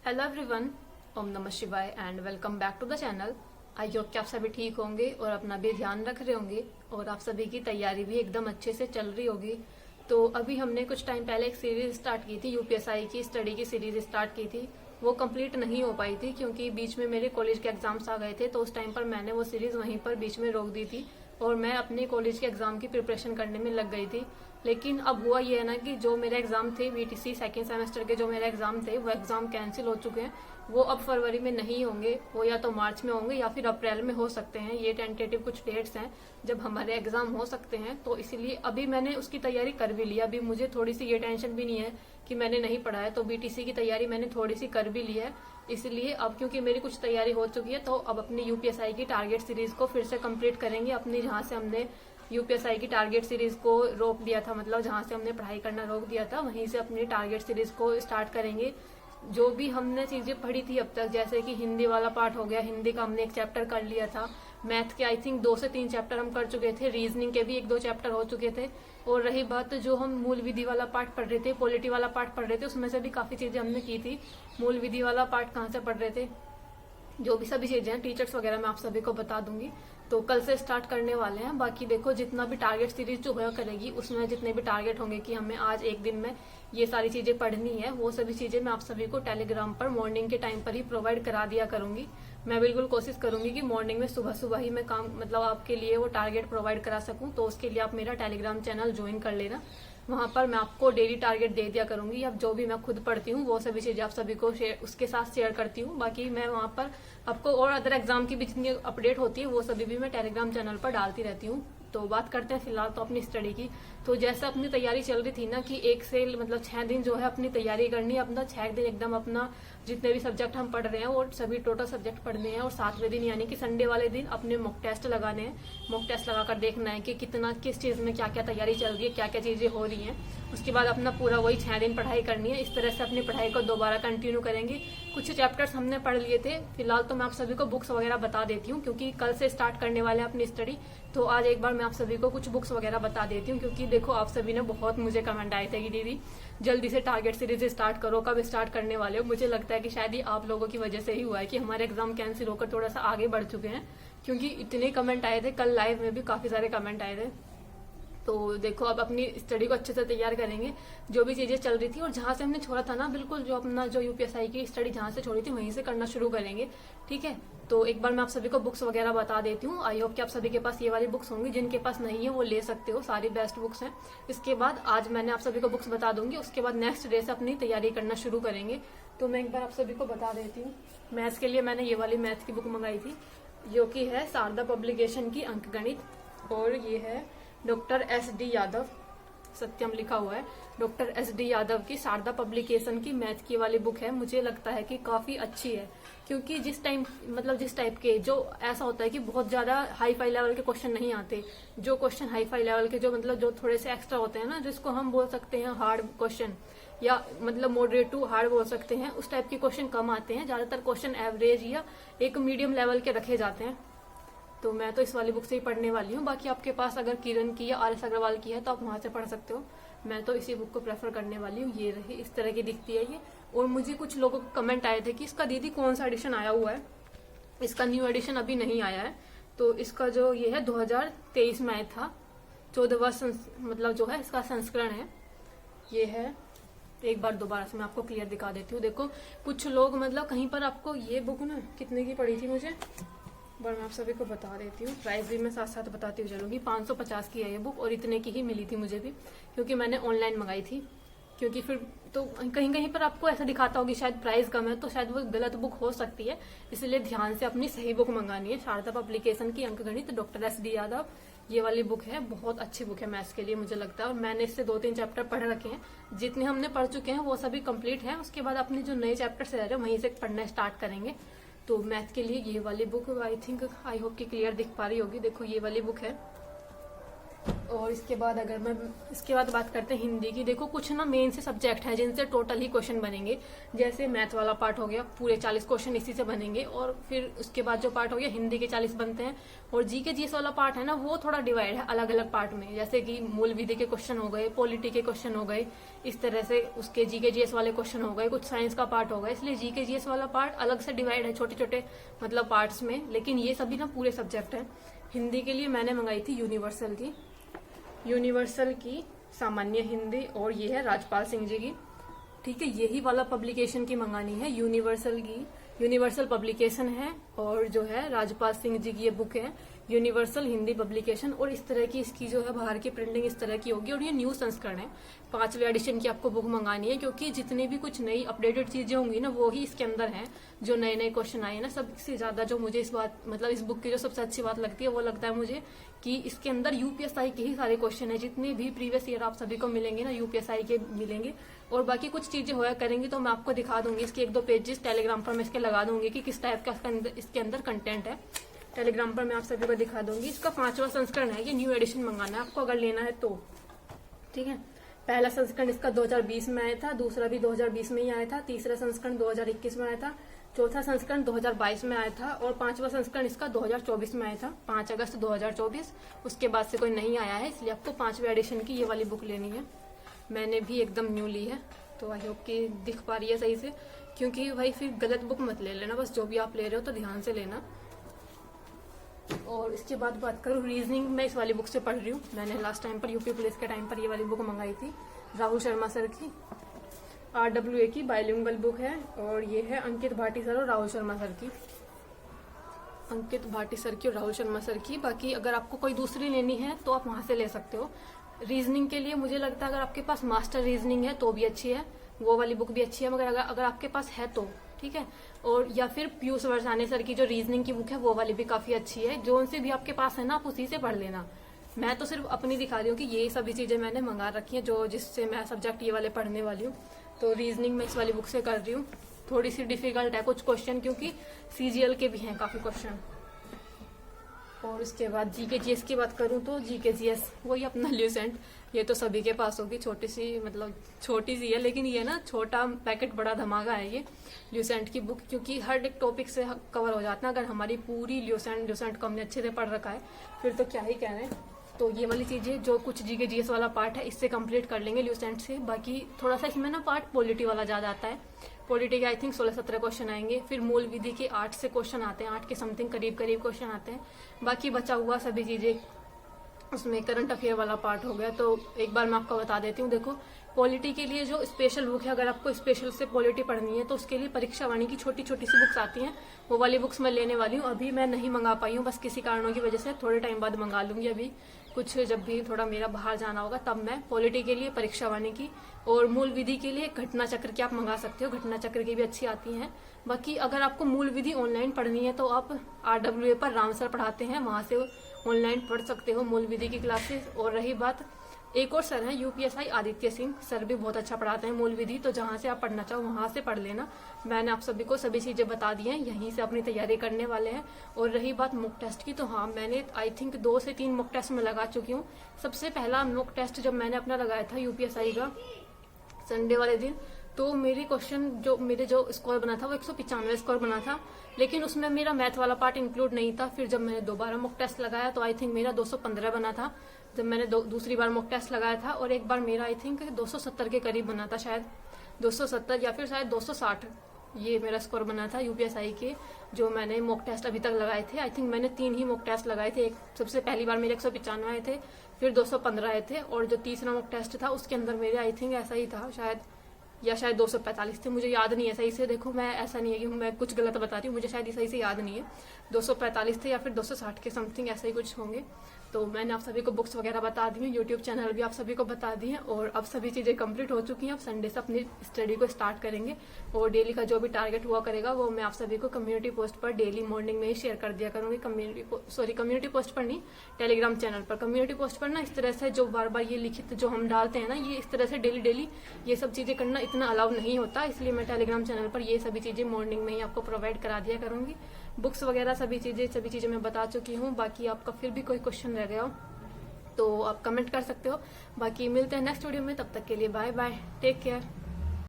Hello everyone, ओम नमः शिवाय and welcome back to the channel. I hope कि आप सभी ठीक होंगे और अपना भी ध्यान रख रहे होंगे और आप सभी की तैयारी भी एकदम अच्छे से चल रही होगी। तो अभी हमने कुछ टाइम पहले एक सीरीज स्टार्ट की थी, यूपीएसआई की स्टडी की सीरीज स्टार्ट की थी। वो कंप्लीट नहीं हो पाई थी क्योंकि बीच में मेरे कॉलेज के एग्जाम्स आ गए थे, तो उस टाइम पर मैंने वो सीरीज वहीं पर बीच में रोक दी थी और मैं अपने कॉलेज के एग्जाम की प्रिपरेशन करने में लग गई थी। लेकिन अब हुआ ये है ना कि जो मेरे एग्जाम थे बीटीसी सेकेंड सेमेस्टर के, जो मेरे एग्जाम थे वो एग्जाम कैंसिल हो चुके हैं। वो अब फरवरी में नहीं होंगे, वो या तो मार्च में होंगे या फिर अप्रैल में हो सकते हैं। ये टेंटेटिव कुछ डेट्स हैं जब हमारे एग्जाम हो सकते हैं, तो इसीलिए अभी मैंने उसकी तैयारी कर भी ली। अभी मुझे थोड़ी सी ये टेंशन भी नहीं है कि मैंने नहीं पढ़ा है, तो बीटीसी की तैयारी मैंने थोड़ी सी कर भी ली है। इसलिए अब क्योंकि मेरी कुछ तैयारी हो चुकी है, तो अब अपनी यूपीएसआई की टारगेट सीरीज को फिर से कंप्लीट करेंगे। अपनी जहां से हमने यूपीएसआई की टारगेट सीरीज को रोक दिया था, मतलब जहां से हमने पढ़ाई करना रोक दिया था, वहीं से अपनी टारगेट सीरीज को स्टार्ट करेंगे। जो भी हमने चीजें पढ़ी थी अब तक, जैसे कि हिंदी वाला पार्ट हो गया, हिंदी का हमने एक चैप्टर कर लिया था। मैथ के आई थिंक 2 से 3 चैप्टर हम कर चुके थे। रीजनिंग के भी 1-2 चैप्टर हो चुके थे। और रही बात जो हम मूल विधि वाला पार्ट पढ़ रहे थे, पॉलिटी वाला पार्ट पढ़ रहे थे, उसमें से भी काफी चीजें हमने की थी। मूल विधि वाला पार्ट कहाँ से पढ़ रहे थे, जो भी सभी चीजें हैं टीचर्स वगैरह मैं आप सभी को बता दूंगी। तो कल से स्टार्ट करने वाले हैं। बाकी देखो, जितना भी टारगेट सीरीज जो होया करेगी उसमें जितने भी टारगेट होंगे कि हमें आज एक दिन में ये सारी चीजें पढ़नी है, वो सभी चीजें मैं आप सभी को टेलीग्राम पर मॉर्निंग के टाइम पर ही प्रोवाइड करा दिया करूंगी। मैं बिल्कुल कोशिश करूंगी कि मॉर्निंग में सुबह सुबह ही मैं काम मतलब आपके लिए वो टारगेट प्रोवाइड करा सकूं। तो उसके लिए आप मेरा टेलीग्राम चैनल ज्वाइन कर लेना। वहां पर मैं आपको डेली टारगेट दे दिया करूंगी। अब जो भी मैं खुद पढ़ती हूँ वो सभी चीजें आप सभी को उसके साथ शेयर करती हूँ। बाकी मैं वहां पर आपको और अदर एग्जाम की भी जितनी अपडेट होती है वो सभी भी मैं टेलीग्राम चैनल पर डालती रहती हूँ। तो बात करते हैं फिलहाल तो अपनी स्टडी की। तो जैसे अपनी तैयारी चल रही थी ना कि 1 से मतलब 6 दिन जो है अपनी तैयारी करनी है। अपना 6 दिन एकदम अपना जितने भी सब्जेक्ट हम पढ़ रहे हैं वो सभी टोटल सब्जेक्ट पढ़ने हैं। और 7वें दिन यानी कि संडे वाले दिन अपने मॉक टेस्ट लगाने हैं। मॉक टेस्ट लगाकर देखना है कि कितना किस चीज में क्या क्या तैयारी चल रही है, क्या क्या चीजें हो रही हैं। उसके बाद अपना पूरा वही 6 दिन पढ़ाई करनी है। इस तरह से अपनी पढ़ाई को दोबारा कंटिन्यू करेंगे। कुछ चैप्टर्स हमने पढ़ लिए थे। फिलहाल तो मैं आप सभी को बुक्स वगैरह बता देती हूँ क्योंकि कल से स्टार्ट करने वाले हैं अपनी स्टडी। तो आज एक बार मैं आप सभी को कुछ बुक्स वगैरह बता देती हूँ क्योंकि देखो, आप सभी ने बहुत मुझे कमेंट आए थे कि दीदी जल्दी से टारगेट सीरीज स्टार्ट करो, कब स्टार्ट करने वाले हो। मुझे लगता है कि शायद ही आप लोगों की वजह से ही हुआ है कि हमारे एग्जाम कैंसिल होकर थोड़ा सा आगे बढ़ चुके हैं, क्योंकि इतने कमेंट आए थे। कल लाइव में भी काफी सारे कमेंट आए थे। तो देखो, अब अपनी स्टडी को अच्छे से तैयार करेंगे। जो भी चीजें चल रही थी और जहां से हमने छोड़ा था ना, बिल्कुल जो अपना जो यूपीएसआई की स्टडी जहां से छोड़ी थी वहीं से करना शुरू करेंगे। ठीक है, तो एक बार मैं आप सभी को बुक्स वगैरह बता देती हूँ। आई होप कि आप सभी के पास ये वाली बुक्स होंगी। जिनके पास नहीं है वो ले सकते हो, सारी बेस्ट बुक्स हैं। इसके बाद आज मैंने आप सभी को बुक्स बता दूंगी, उसके बाद नेक्स्ट डे से अपनी तैयारी करना शुरू करेंगे। तो मैं एक बार आप सभी को बता देती हूँ। मैथ्स के लिए मैंने ये वाली मैथ्स की बुक मंगाई थी, जो कि है शारदा पब्लिकेशन की अंकगणित। और ये है डॉक्टर SD यादव, सत्यम लिखा हुआ है, डॉक्टर SD यादव की शारदा पब्लिकेशन की मैथ की वाली बुक है। मुझे लगता है कि काफी अच्छी है क्योंकि जिस टाइप के जो ऐसा होता है कि बहुत ज्यादा हाई फाई लेवल के क्वेश्चन नहीं आते। जो क्वेश्चन हाई फाई लेवल के, जो मतलब जो थोड़े से एक्स्ट्रा होते हैं ना, जिसको हम बोल सकते हैं हार्ड क्वेश्चन या मतलब मॉडरेट टू हार्ड बोल सकते हैं, उस टाइप के क्वेश्चन कम आते हैं। ज्यादातर क्वेश्चन एवरेज या एक मीडियम लेवल के रखे जाते हैं। तो मैं तो इस वाली बुक से ही पढ़ने वाली हूँ। बाकी आपके पास अगर किरण की या RS अग्रवाल की है तो आप वहां से पढ़ सकते हो। मैं तो इसी बुक को प्रेफर करने वाली हूँ। ये रही, इस तरह की दिखती है ये। और मुझे कुछ लोगों को कमेंट आए थे कि इसका दीदी कौन सा एडिशन आया हुआ है। इसका न्यू एडिशन अभी नहीं आया है। तो इसका जो ये है 2023 में आया था, 14वां मतलब जो है इसका संस्करण है। ये है, एक बार दोबारा से मैं आपको क्लियर दिखा देती हूँ। देखो, कुछ लोग मतलब कहीं पर आपको ये बुक ना कितने की पड़ी थी, मुझे पर मैं आप सभी को बता देती हूँ। प्राइस भी मैं साथ साथ बताती हुई चलूंगी। 550 की है ये बुक और इतने की ही मिली थी मुझे भी, क्योंकि मैंने ऑनलाइन मंगाई थी। क्योंकि फिर तो कहीं कहीं पर आपको ऐसा दिखाता होगी शायद प्राइस कम है, तो शायद वो गलत बुक हो सकती है। इसलिए ध्यान से अपनी सही बुक मंगानी है। शारदा पब्लिकेशन की अंकगणित, डॉक्टर SD यादव, ये वाली बुक है। बहुत अच्छी बुक है मैथ्स के लिए मुझे लगता है। और मैंने इससे 2-3 चैप्टर पढ़ रखे हैं। जितने हमने पढ़ चुके हैं वो सभी कंप्लीट है। उसके बाद अपने जो नए चैप्टर्स रह रहे हैं वहीं से पढ़ना स्टार्ट करेंगे। तो मैथ के लिए ये वाली book I think, I hope कि क्लियर दिख पा रही होगी। देखो, ये वाली बुक है। और इसके बाद बात करते हैं हिंदी की। देखो कुछ ना मेन से सब्जेक्ट हैं जिनसे टोटल ही क्वेश्चन बनेंगे। जैसे मैथ वाला पार्ट हो गया, पूरे 40 क्वेश्चन इसी से बनेंगे। और फिर उसके बाद जो पार्ट हो गया हिंदी के 40 बनते हैं। और जीके जीएस वाला पार्ट है ना, वो थोड़ा डिवाइड है अलग अलग पार्ट में। जैसे कि मूल विधि के क्वेश्चन हो गए, पॉलिटी के क्वेश्चन हो गए, इस तरह से उसके जीके जीएस वाले क्वेश्चन हो गए, कुछ साइंस का पार्ट होगा। इसलिए जीके जीएस वाला पार्ट अलग से डिवाइड है छोटे छोटे मतलब पार्ट्स में, लेकिन ये सभी ना पूरे सब्जेक्ट है। हिंदी के लिए मैंने मंगाई थी यूनिवर्सल की सामान्य हिंदी, और ये है राजपाल सिंह जी की। ठीक है, यही वाला पब्लिकेशन की मंगानी है, यूनिवर्सल पब्लिकेशन है। और जो है राजपाल सिंह जी की ये बुक है यूनिवर्सल हिंदी पब्लिकेशन। और इस तरह की इसकी जो है बाहर की प्रिंटिंग इस तरह की होगी। और ये न्यू संस्करण है, 5वें एडिशन की आपको बुक मंगानी है, क्योंकि जितनी भी कुछ नई अपडेटेड चीजें होंगी ना वो ही इसके अंदर है। जो नए नए क्वेश्चन आए ना, सबसे ज्यादा जो मुझे इस बुक की जो सबसे अच्छी बात लगती है वो लगता है मुझे कि इसके अंदर यूपीएसआई के ही सारे क्वेश्चन है। जितने भी प्रीवियस ईयर आप सभी को मिलेंगे ना, यूपीएसआई के मिलेंगे। और बाकी कुछ चीजें होया करेंगी तो मैं आपको दिखा दूंगी, इसके 1-2 पेजेस टेलीग्राम पर मैं इसके लगा दूंगी कि किस टाइप का इसके अंदर कंटेंट है। टेलीग्राम पर मैं आप सभी को दिखा दूंगी। इसका 5वां संस्करण है, ये न्यू एडिशन मंगाना है आपको अगर लेना है तो। ठीक है, पहला संस्करण इसका 2020 में आया था, दूसरा भी 2020 में ही आया था, तीसरा संस्करण 2021 में आया था, चौथा संस्करण 2022 में आया था, और 5वां संस्करण इसका 2024 में आया था, 5 अगस्त 2024। उसके बाद से कोई नहीं आया है, इसलिए आपको 5वें एडिशन की ये वाली बुक लेनी है। मैंने भी एकदम न्यू ली है, तो आई होप कि दिख पा रही है सही से, क्योंकि भाई फिर गलत बुक मत ले लेना, बस जो भी आप ले रहे हो तो ध्यान से लेना। और इसके बाद बात करूँ रीजनिंग, मैं इस वाली बुक से पढ़ रही हूँ। मैंने लास्ट टाइम पर यूपी पुलिस के टाइम पर ये वाली बुक मंगाई थी, राहुल शर्मा सर की, RWA की बाइलिंगुअल बुक है। और ये है अंकित भाटी सर और राहुल शर्मा सर की, बाकी अगर आपको कोई दूसरी लेनी है तो आप वहां से ले सकते हो। रीजनिंग के लिए मुझे लगता है अगर आपके पास मास्टर रीजनिंग है तो भी अच्छी है, वो वाली बुक भी अच्छी है, मगर अगर आपके पास है तो ठीक है। और या फिर पीयूष वरसाने सर की जो रीजनिंग की बुक है वो वाली भी काफी अच्छी है। जो उनसे भी आपके पास है ना, आप उसी से पढ़ लेना। मैं तो सिर्फ अपनी दिखा रही हूँ कि ये सभी चीजें मैंने मंगा रखी है जो जिससे मैं सब्जेक्ट ये वाले पढ़ने वाली हूँ। तो रीजनिंग मैं इस वाली बुक से कर रही हूँ। थोड़ी सी डिफिकल्ट है कुछ क्वेश्चन, क्योंकि सीजीएल के भी हैं काफी क्वेश्चन। और उसके बाद जीके जीएस की बात करूं तो जीके जीएस वही अपना ल्यूसेंट, ये तो सभी के पास होगी, छोटी सी है, लेकिन ये ना छोटा पैकेट बड़ा धमाका है ये ल्यूसेंट की बुक, क्योंकि हर एक टॉपिक से कवर हो जाता है। अगर हमारी पूरी ल्यूसेंट को हमने अच्छे से पढ़ रखा है फिर तो क्या ही कहने। तो ये वाली चीजें जो कुछ जीके जीएस वाला पार्ट है इससे कंप्लीट कर लेंगे ल्यूसेंट से। बाकी थोड़ा सा इसमें ना पार्ट पॉलिटी वाला ज्यादा आता है। पॉलिटी के आई थिंक 16-17 क्वेश्चन आएंगे, फिर मूल विधि के 8 से क्वेश्चन आते हैं, 8 के समथिंग करीब क्वेश्चन आते हैं। बाकी बचा हुआ सभी चीजें उसमें करंट अफेयर वाला पार्ट हो गया। तो एक बार मैं आपको बता देती हूँ, देखो पॉलिटी के लिए जो स्पेशल बुक है, अगर आपको स्पेशल से पॉलिटी पढ़नी है तो उसके लिए परीक्षा वाणी की छोटी छोटी सी बुक्स आती हैं, वो वाली बुक्स मैं लेने वाली हूँ। अभी मैं नहीं मंगा पाई हूँ, बस किसी कारणों की वजह से, थोड़े टाइम बाद मंगा लूंगी। अभी कुछ जब भी थोड़ा मेरा बाहर जाना होगा तब मैं पॉलिटी के लिए परीक्षा वाणी की, और मूल विधि के लिए घटना चक्र की आप मंगा सकते हो, घटना चक्र की भी अच्छी आती हैं। बाकी अगर आपको मूल विधि ऑनलाइन पढ़नी है तो आप RWA पर राम सर पढ़ाते हैं, वहां से ऑनलाइन पढ़ सकते हो मूल विधि की क्लासेस। और रही बात, एक और सर हैं UPSI आदित्य सिंह सर, भी बहुत अच्छा पढ़ाते हैं मूल विधि, तो जहां से आप पढ़ना चाहो वहां से पढ़ लेना। मैंने आप सभी को सभी चीजें बता दी हैं, यहीं से अपनी तैयारी करने वाले हैं। और रही बात मॉक टेस्ट की, तो हाँ मैंने आई थिंक 2 से 3 मॉक टेस्ट में लगा चुकी हूँ। सबसे पहला मॉक टेस्ट जब मैंने अपना लगाया था UPSI का संडे वाले दिन, तो मेरे जो स्कोर बना था वो 195 स्कोर बना था, लेकिन उसमें मेरा मैथ वाला पार्ट इंक्लूड नहीं था। फिर जब मैंने दोबारा मॉक टेस्ट लगाया तो आई थिंक मेरा 215 बना था जब मैंने दूसरी बार मॉक टेस्ट लगाया था। और एक बार मेरा आई थिंक 270 के करीब बना था, शायद 270 या फिर शायद 260, ये मेरा स्कोर बना था UPSI के जो मैंने मॉक टेस्ट अभी तक लगाए थे। आई थिंक मैंने 3 ही मॉक टेस्ट लगाए थे। सबसे पहली बार मेरे 195 आए थे, फिर 215 आए थे, और जो तीसरा मॉक टेस्ट था उसके अंदर मेरे आई थिंक ऐसा ही था, शायद 245 थे, मुझे याद नहीं है सही से। देखो मैं ऐसा नहीं है कि मैं कुछ गलत बता रही हूँ, मुझे शायद सही से याद नहीं है, 245 थे या फिर 260 के समथिंग ऐसा ही कुछ होंगे। तो मैंने आप सभी को बुक्स वगैरह बता दी हैं, यूट्यूब चैनल भी आप सभी को बता दी हैं, और अब सभी चीजें कंप्लीट हो चुकी हैं। अब संडे से अपनी स्टडी को स्टार्ट करेंगे, और डेली का जो भी टारगेट हुआ करेगा वो मैं आप सभी को कम्युनिटी पोस्ट पर डेली मॉर्निंग में ही शेयर कर दिया करूंगी। कम्युनिटी पोस्ट पर नहीं, टेलीग्राम चैनल पर। कम्युनिटी पोस्ट पर ना इस तरह से जो बार बार ये लिखित जो हम डालते हैं ना, ये इस तरह से डेली ये सब चीजें करना इतना अलाउ नहीं होता, इसलिए मैं टेलीग्राम चैनल पर ये सभी चीजें मॉर्निंग में ही आपको प्रोवाइड करा दिया करूंगी। बुक्स वगैरह सभी चीजें मैं बता चुकी हूँ। बाकी आपका फिर भी कोई क्वेश्चन रह गया हो तो आप कमेंट कर सकते हो। बाकी मिलते हैं नेक्स्ट वीडियो में, तब तक के लिए बाय बाय, टेक केयर।